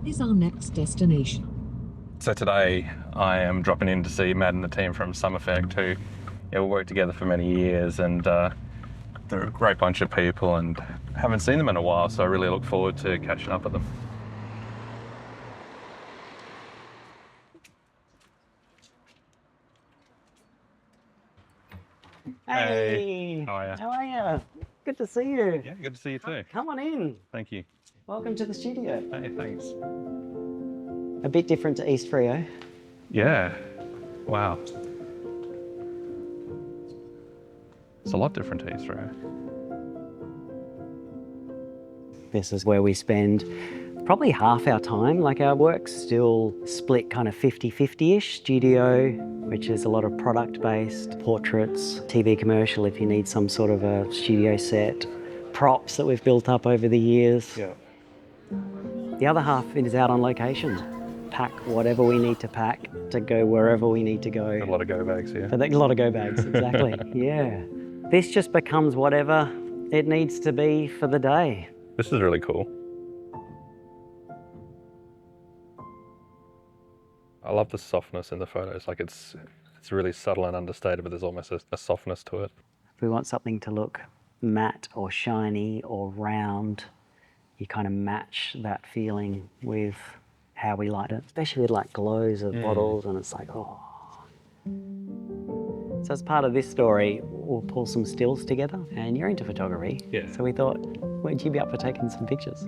is our next destination. So today I am dropping in to see Matt and the team from Some Effect, who we worked together for many years, and they're a great bunch of people and haven't seen them in a while, so I really look forward to catching up with them. Hey, how are you? how are you? Good to see you. Yeah, good to see you too. Come on in. Thank you. Welcome to the studio. Hey, thanks. A bit different to East Frio. Yeah, wow. It's a lot different to East Row. This is where we spend probably half our time. Like our work's still split kind of 50-50-ish. Studio, which is a lot of product-based, portraits, TV commercial if you need some sort of a studio set, props that we've built up over the years. Yeah. The other half is out on location. Pack whatever we need to pack to go wherever we need to go. A lot of go bags here. A lot of go bags, exactly. Yeah. This just becomes whatever it needs to be for the day. This is really cool. I love the softness in the photos. Like it's really subtle and understated, but there's almost a softness to it. If we want something to look matte or shiny or round, you kind of match that feeling with how we light it, especially with like glows of bottles, and it's like, oh. So as part of this story, we'll pull some stills together, and you're into photography. Yeah. So we thought, would you be up for taking some pictures?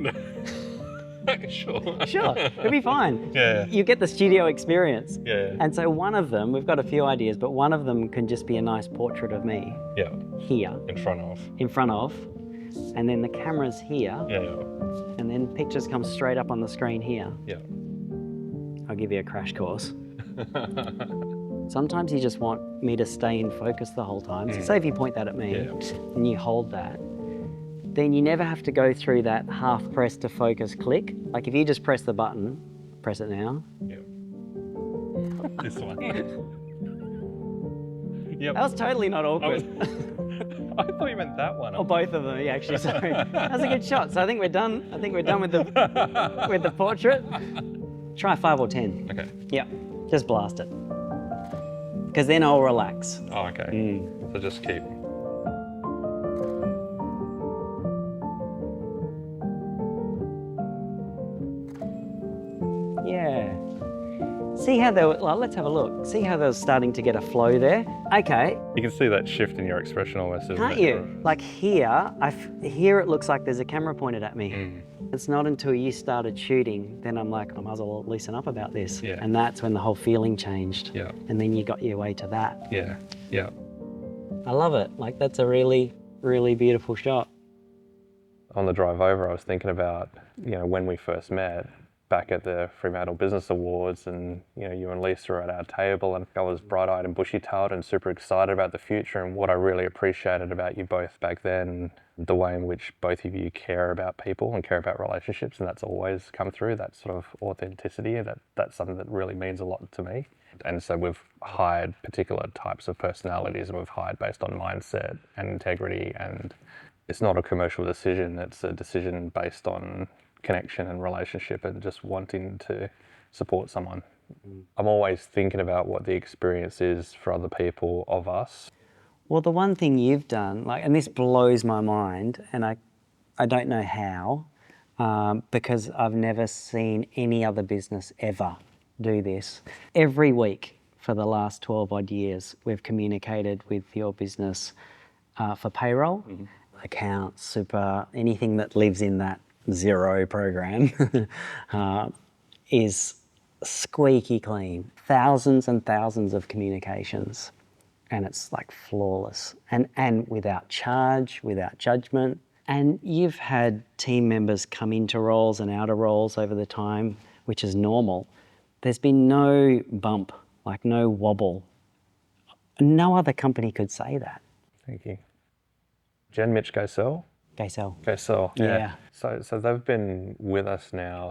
Sure. Sure, it'll be fine. Yeah. You get the studio experience. Yeah. And so one of them, we've got a few ideas, but one of them can just be a nice portrait of me Yeah. here, In front of. and then the camera's here, Yeah. and then pictures come straight up on the screen here. Yeah. I'll give you a crash course. Sometimes you just want me to stay in focus the whole time. So say if you point that at me and you hold that, then you never have to go through that half press to focus click. Like if you just press the button, press it now. Yeah. This one. Yep. That was totally not awkward. I thought you meant that one. Or both of them, yeah, actually, sorry. That was a good shot. So I think we're done. I think we're done with the portrait. Try 5 or 10. Okay. Yeah, just blast it. Because then I'll relax. Oh, okay. So just keep. Yeah. See how they were, well, let's have a look. See how they're starting to get a flow there? Okay, You can see that shift in your expression almost, isn't can't it? you? Like here, here it looks like there's a camera pointed at me. It's not until you started shooting, then I'm like, I might as well loosen up about this. Yeah. And that's when the whole feeling changed. Yeah. And then you got your way to that. Yeah. Yeah. I love it. Like that's a really, really beautiful shot. On the drive over, I was thinking about, when we first met back at the Fremantle Business Awards, and, you and Lisa were at our table, and I was bright-eyed and bushy-tailed and super excited about the future. And what I really appreciated about you both back then, the way in which both of you care about people and care about relationships, and that's always come through, that sort of authenticity, that's something that really means a lot to me. And so we've hired particular types of personalities, and we've hired based on mindset and integrity, and it's not a commercial decision, it's a decision based on connection and relationship and just wanting to support someone. I'm always thinking about what the experience is for other people of us. Well, the one thing you've done, and this blows my mind, and I don't know how, because I've never seen any other business ever do this. Every week for the last 12 odd years, we've communicated with your business for payroll, accounts, super, anything that lives in that zero program is squeaky clean. Thousands and thousands of communications, and it's like flawless and without charge, without judgment. And you've had team members come into roles and out of roles over the time, which is normal. There's been no bump, like no wobble. No other company could say that. Thank you. Jen, Mitch, Gaisel? Gaisel. Yeah. So they've been with us now,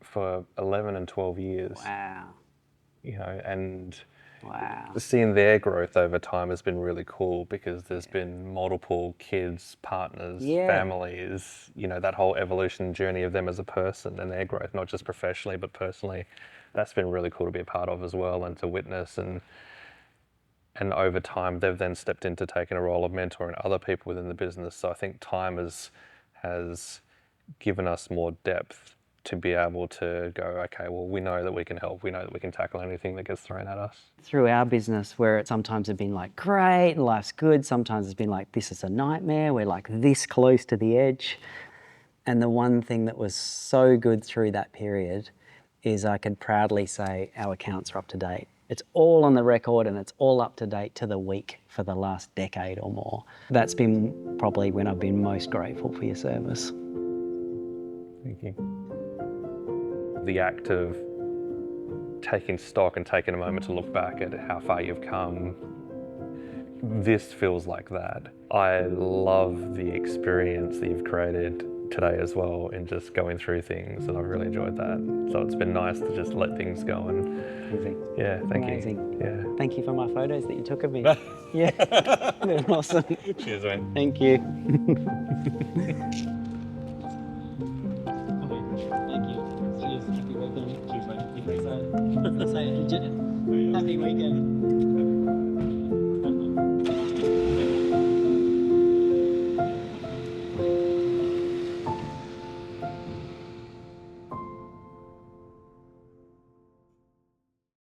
for 11 and 12 years. Wow. And Wow. seeing their growth over time has been really cool because there's been multiple kids, partners, Yeah. families, that whole evolution journey of them as a person and their growth, not just professionally, but personally. That's been really cool to be a part of as well and to witness. And over time, they've then stepped into taking a role of mentoring other people within the business. So I think time has given us more depth to be able to go, okay, well, we know that we can help. We know that we can tackle anything that gets thrown at us. Through our business, where it sometimes has been like, great, life's good. Sometimes it's been like, this is a nightmare. We're like this close to the edge. And the one thing that was so good through that period is I could proudly say our accounts are up to date. It's all on the record and it's all up to date to the week for the last decade or more. That's been probably when I've been most grateful for your service. Thank you. The act of taking stock and taking a moment to look back at how far you've come, this feels like that. I love the experience that you've created today as well in just going through things, and I've really enjoyed that. So it's been nice to just let things go and yeah, thank Amazing. you. Yeah. Thank you for my photos that you took of me. Yeah, they're awesome. Cheers, mate. Thank you. Thank you. Cheers. Happy weekend. Cheers, mate. Happy weekend.